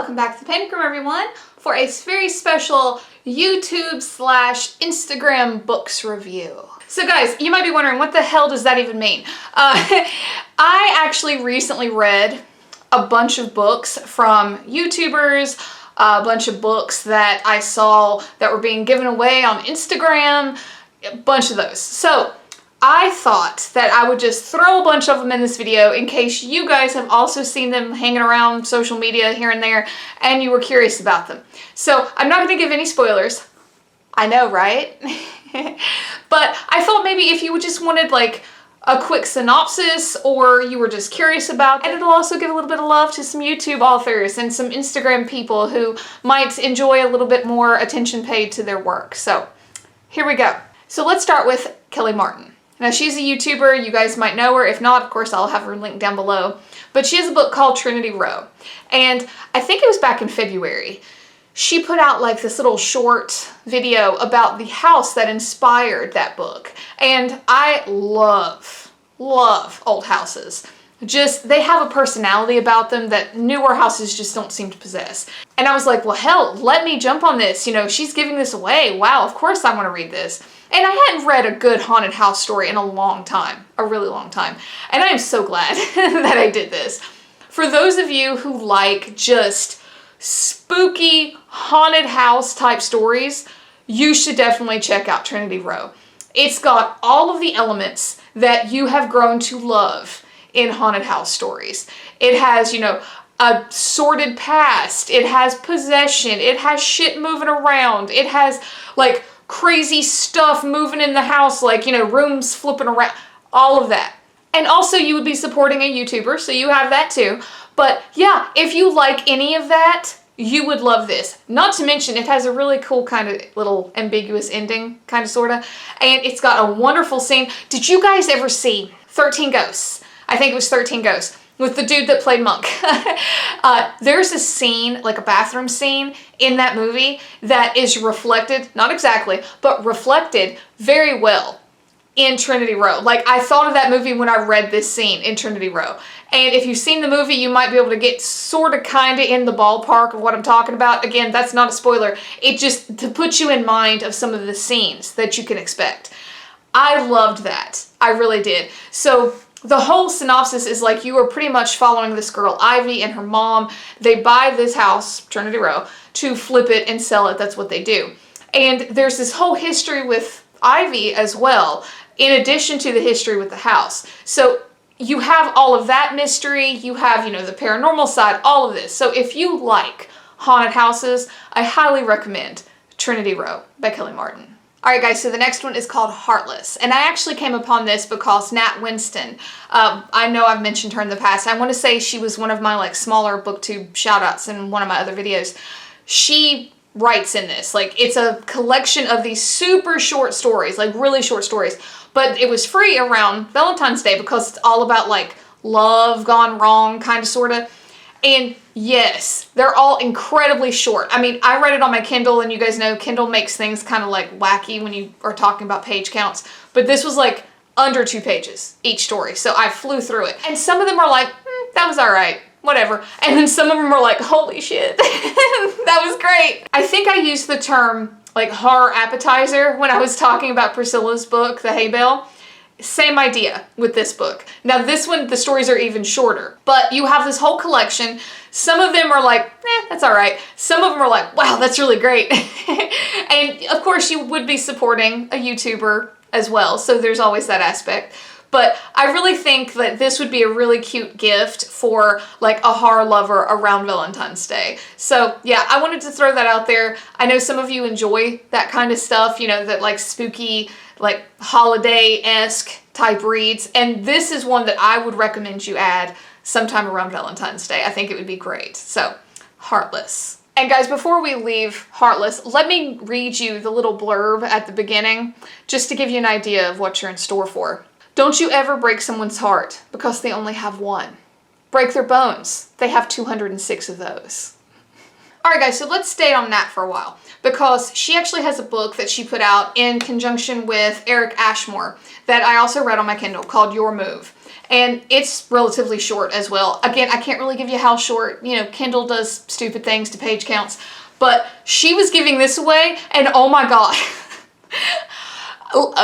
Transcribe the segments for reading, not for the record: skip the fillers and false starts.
welcome back to the Panic Room, everyone, for a very special YouTube/Instagram books review. So guys, you might be wondering, what the hell does that even mean? I actually recently read a bunch of books from YouTubers, a bunch of books that I saw that were being given away on Instagram, a bunch of those. So I thought that I would just throw a bunch of them in this video in case you guys have also seen them hanging around social media here and there and you were curious about them. So I'm not going to give any spoilers. I know, right? But I thought maybe if you just wanted like a quick synopsis or you were just curious about it, and it'll also give a little bit of love to some YouTube authors and some Instagram people who might enjoy a little bit more attention paid to their work. So here we go. So let's start with Kelly Martin. Now, she's a YouTuber. You guys might know her. If not, of course, I'll have her linked down below. But she has a book called Trinity Row. And I think it was back in February. She put out like this little short video about the house that inspired that book. And I love old houses. Just, they have a personality about them that newer houses just don't seem to possess. And I was like, well, hell, let me jump on this. You know, she's giving this away. Wow, of course I want to read this. And I hadn't read a good haunted house story in a long time, a really long time. And I am so glad that I did this. For those of you who like just spooky haunted house type stories, you should definitely check out Trinity Row. It's got all of the elements that you have grown to love in haunted house stories. It has, you know, a sordid past. It has possession. It has shit moving around. It has like crazy stuff moving in the house, like, you know, rooms flipping around, all of that. And also you would be supporting a YouTuber, so you have that too. But yeah, if you like any of that, you would love this. Not to mention, it has a really cool kind of little ambiguous ending, kind of, sort of. And it's got a wonderful scene. Did you guys ever see 13 Ghosts? I think it was 13 Ghosts. With the dude that played Monk. There's a scene, like a bathroom scene in that movie that is reflected, not exactly, but reflected very well in Trinity Row. Like, I thought of that movie when I read this scene in Trinity Row. And if you've seen the movie, you might be able to get sort of kind of in the ballpark of what I'm talking about. Again, that's not a spoiler. It just to put you in mind of some of the scenes that you can expect. I loved that. I really did. So the whole synopsis is like you are pretty much following this girl, Ivy, and her mom. They buy this house, Trinity Row, to flip it and sell it. That's what they do. And there's this whole history with Ivy as well, in addition to the history with the house. So you have all of that mystery. You have, you know, the paranormal side, all of this. So if you like haunted houses, I highly recommend Trinity Row by Kelly Martin. Alright guys, so the next one is called Heartless, and I actually came upon this because Nat Winston, I know I've mentioned her in the past. I want to say she was one of my like smaller booktube shoutouts in one of my other videos. She writes in this, like it's a collection of these super short stories, like really short stories, but it was free around Valentine's Day because it's all about like love gone wrong, kind of, sort of. And yes, they're all incredibly short. I mean, I read it on my Kindle, and you guys know Kindle makes things kind of like wacky when you are talking about page counts. But this was like under 2 pages each story, so I flew through it. And some of them are like, that was all right, whatever. And then some of them are like, holy shit, that was great. I think I used the term like horror appetizer when I was talking about Priscilla's book, The Hay Bale. Same idea with this book. Now this one, the stories are even shorter, but you have this whole collection. Some of them are like, that's all right. Some of them are like, wow, that's really great. And of course you would be supporting a YouTuber as well, so there's always that aspect. But I really think that this would be a really cute gift for like a horror lover around Valentine's Day. So yeah, I wanted to throw that out there. I know some of you enjoy that kind of stuff, you know, that like spooky, like holiday-esque type reads. And this is one that I would recommend you add sometime around Valentine's Day. I think it would be great. So, Heartless. And guys, before we leave Heartless, let me read you the little blurb at the beginning, just to give you an idea of what you're in store for. Don't you ever break someone's heart because they only have one. Break their bones. They have 206 of those. Alright guys, so let's stay on that for a while, because she actually has a book that she put out in conjunction with Eric Ashmore that I also read on my Kindle called Your Move. And it's relatively short as well. Again, I can't really give you how short, you know, Kindle does stupid things to page counts, but she was giving this away, and oh my god.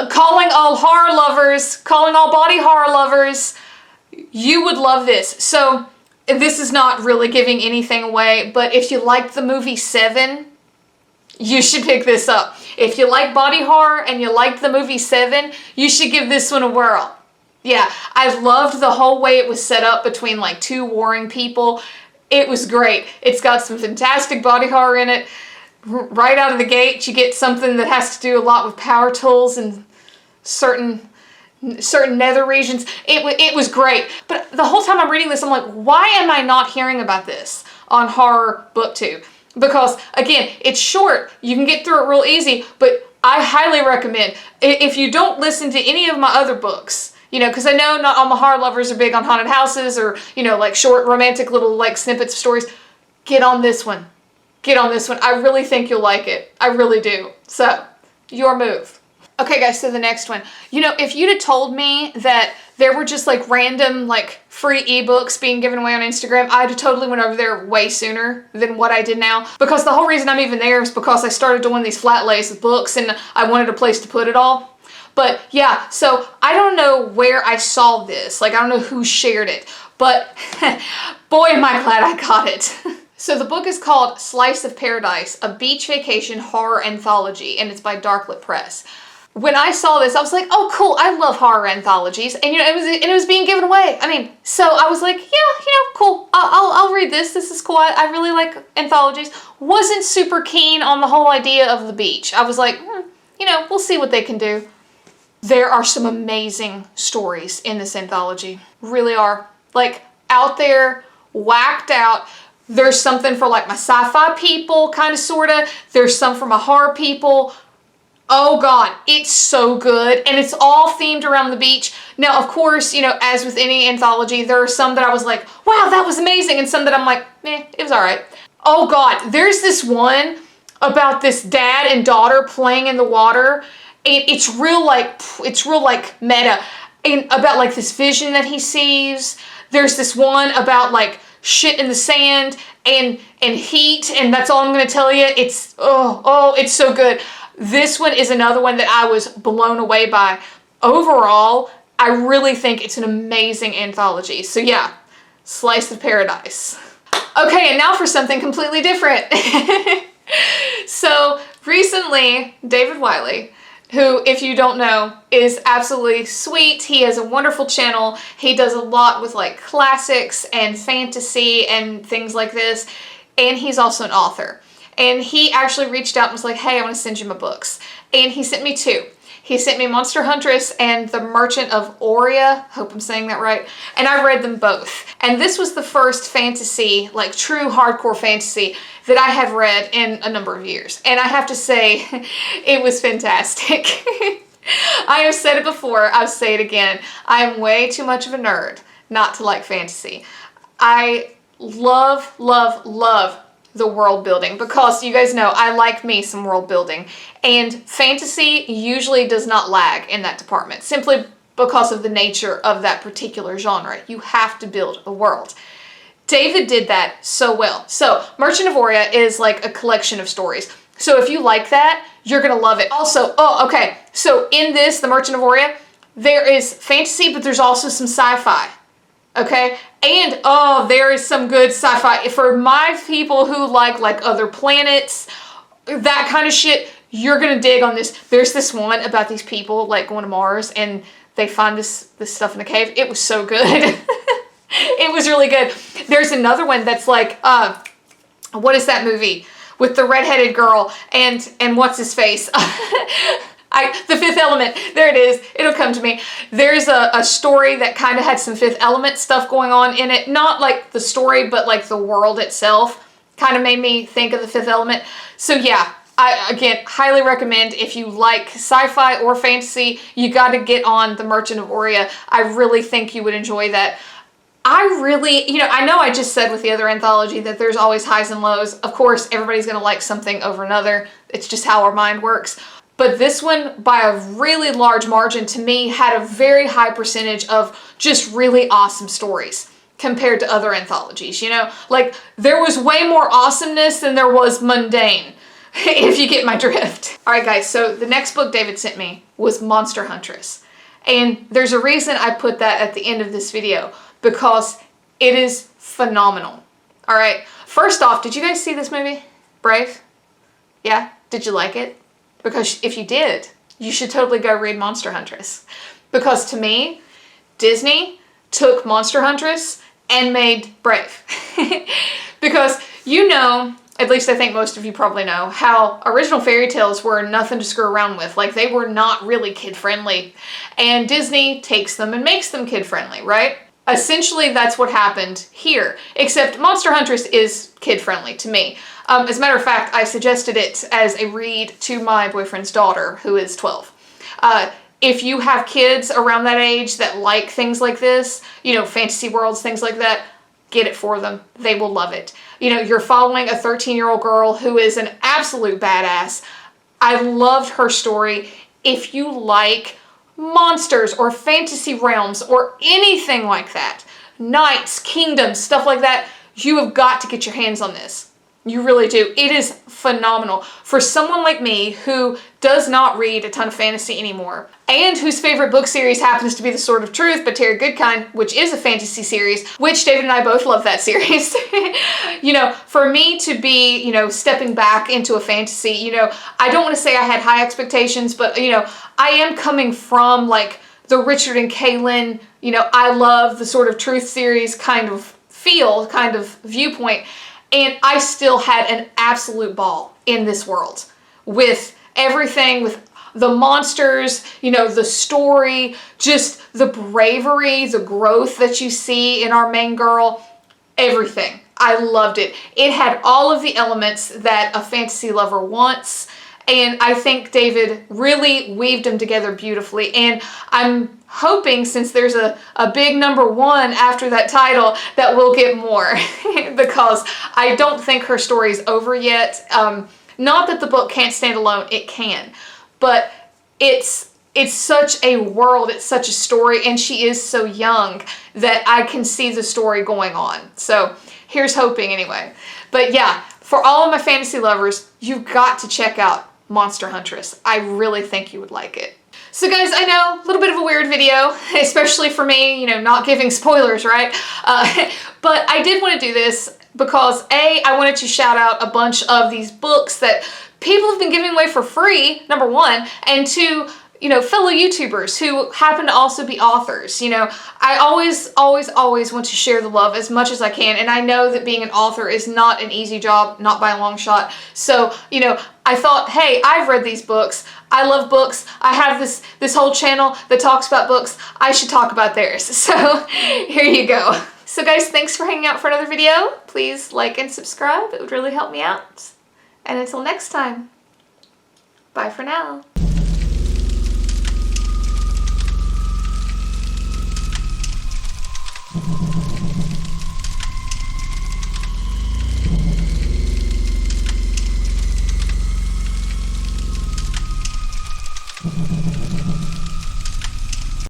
Calling all horror lovers, calling all body horror lovers, you would love this. So, this is not really giving anything away, but if you liked the movie Seven, you should pick this up. If you like body horror and you liked the movie Seven, you should give this one a whirl. Yeah, I loved the whole way it was set up between like two warring people. It was great. It's got some fantastic body horror in it. Right out of the gate, you get something that has to do a lot with power tools and certain nether regions. It was great. But the whole time I'm reading this, I'm like, why am I not hearing about this on Horror BookTube? Because, again, it's short. You can get through it real easy, but I highly recommend, if you don't listen to any of my other books, you know, because I know not all my horror lovers are big on haunted houses or, you know, like short romantic little like snippets of stories, get on this one. Get on this one. I really think you'll like it. I really do. So, Your Move. Okay guys, so the next one. You know, if you'd have told me that there were just like random like free ebooks being given away on Instagram, I'd have totally went over there way sooner than what I did now. Because the whole reason I'm even there is because I started doing these flat lays with books and I wanted a place to put it all. But yeah, so I don't know where I saw this. Like, I don't know who shared it. But boy, am I glad I got it. So the book is called Slice of Paradise, a beach vacation horror anthology, and it's by Darklit Press. When I saw this, I was like, oh cool, I love horror anthologies. And you know, it was being given away. I mean, so I was like, yeah, you know, cool. I'll read this. This is cool. I really like anthologies. Wasn't super keen on the whole idea of the beach. I was like, you know, we'll see what they can do. There are some amazing stories in this anthology. Really are. Like, out there, whacked out. There's something for like my sci-fi people, kind of, sort of. There's some for my horror people. Oh god, it's so good. And it's all themed around the beach. Now, of course, you know, as with any anthology, there are some that I was like, wow, that was amazing. And some that I'm like, it was all right. Oh god, there's this one about this dad and daughter playing in the water. And it's real like meta, and about like this vision that he sees. There's this one about like shit in the sand and heat, and that's all I'm gonna tell you. It's it's so good. This one is another one that I was blown away by. Overall, I really think it's an amazing anthology. So yeah, Slice of Paradise. Okay, and now for something completely different. So recently, David Wiley, who, if you don't know, is absolutely sweet. He has a wonderful channel. He does a lot with like classics and fantasy and things like this. And he's also an author. And he actually reached out and was like, hey, I want to send you my books. And he sent me two. He sent me Monster Huntress and The Merchant of Orion. Hope I'm saying that right. And I read them both. And this was the first fantasy, like true hardcore fantasy, that I have read in a number of years. And I have to say, it was fantastic. I have said it before, I'll say it again. I am way too much of a nerd not to like fantasy. I love, love, love the world building, because you guys know I like me some world building, and fantasy usually does not lag in that department, simply because of the nature of that particular genre. You have to build a world. David did that so well. So Merchant of Orion is like a collection of stories. So if you like that, you're gonna love it. Also, okay, so in this, The Merchant of Orion, there is fantasy, but there's also some sci-fi. Okay, and there is some good sci-fi. For my people who like other planets, that kind of shit, you're gonna dig on this. There's this one about these people like going to Mars and they find this stuff in a cave. It was so good. It was really good. There's another one that's like, what is that movie with the redheaded girl and what's his face? The Fifth Element. There it is. It'll come to me. There's a story that kind of had some Fifth Element stuff going on in it. Not like the story, but like the world itself kind of made me think of the Fifth Element. So yeah, I, again, highly recommend if you like sci-fi or fantasy, you got to get on The Merchant of Orion. I really think you would enjoy that. I really, I know I just said with the other anthology that there's always highs and lows. Of course, everybody's going to like something over another. It's just how our mind works. But this one, by a really large margin, to me, had a very high percentage of just really awesome stories compared to other anthologies, Like, there was way more awesomeness than there was mundane, if you get my drift. All right, guys, so the next book David sent me was Monster Huntress. And there's a reason I put that at the end of this video, because it is phenomenal. All right, first off, did you guys see this movie, Brave? Yeah? Did you like it? Because if you did, you should totally go read Monster Huntress. Because to me, Disney took Monster Huntress and made Brave. Because at least I think most of you probably know, how original fairy tales were nothing to screw around with. Like, they were not really kid-friendly. And Disney takes them and makes them kid-friendly, right? Essentially, that's what happened here. Except Monster Huntress is kid-friendly to me. As a matter of fact, I suggested it as a read to my boyfriend's daughter, who is 12. If you have kids around that age that like things like this, fantasy worlds, things like that, get it for them. They will love it. You're following a 13-year-old girl who is an absolute badass. I loved her story. If you like monsters or fantasy realms or anything like that, knights, kingdoms, stuff like that, you have got to get your hands on this. You really do. It is phenomenal. For someone like me who does not read a ton of fantasy anymore, and whose favorite book series happens to be The Sword of Truth by Terry Goodkind, which is a fantasy series, which David and I both love that series. For me to be, stepping back into a fantasy, I don't want to say I had high expectations, but, I am coming from, like, the Richard and Kaylin, I love The Sword of Truth series kind of feel, kind of viewpoint. And I still had an absolute ball in this world with everything, with the monsters, the story, just the bravery, the growth that you see in our main girl, everything. I loved it. It had all of the elements that a fantasy lover wants. And I think David really weaved them together beautifully. And I'm hoping, since there's a big #1 after that title, that we'll get more. Because I don't think her story's over yet. Not that the book can't stand alone, it can. But it's such a world, it's such a story, and she is so young that I can see the story going on. So here's hoping anyway. But yeah, for all of my fantasy lovers, you've got to check out Monster Huntress. I really think you would like it. So guys, I know, a little bit of a weird video, especially for me, not giving spoilers, right? But I did want to do this because A, I wanted to shout out a bunch of these books that people have been giving away for free, #1, and 2, fellow YouTubers who happen to also be authors. I always want to share the love as much as I can, and I know that being an author is not an easy job, not by a long shot. So, I thought, hey, I've read these books. I love books. I have this whole channel that talks about books. I should talk about theirs. So, here you go. So guys, thanks for hanging out for another video. Please like and subscribe. It would really help me out. And until next time, bye for now.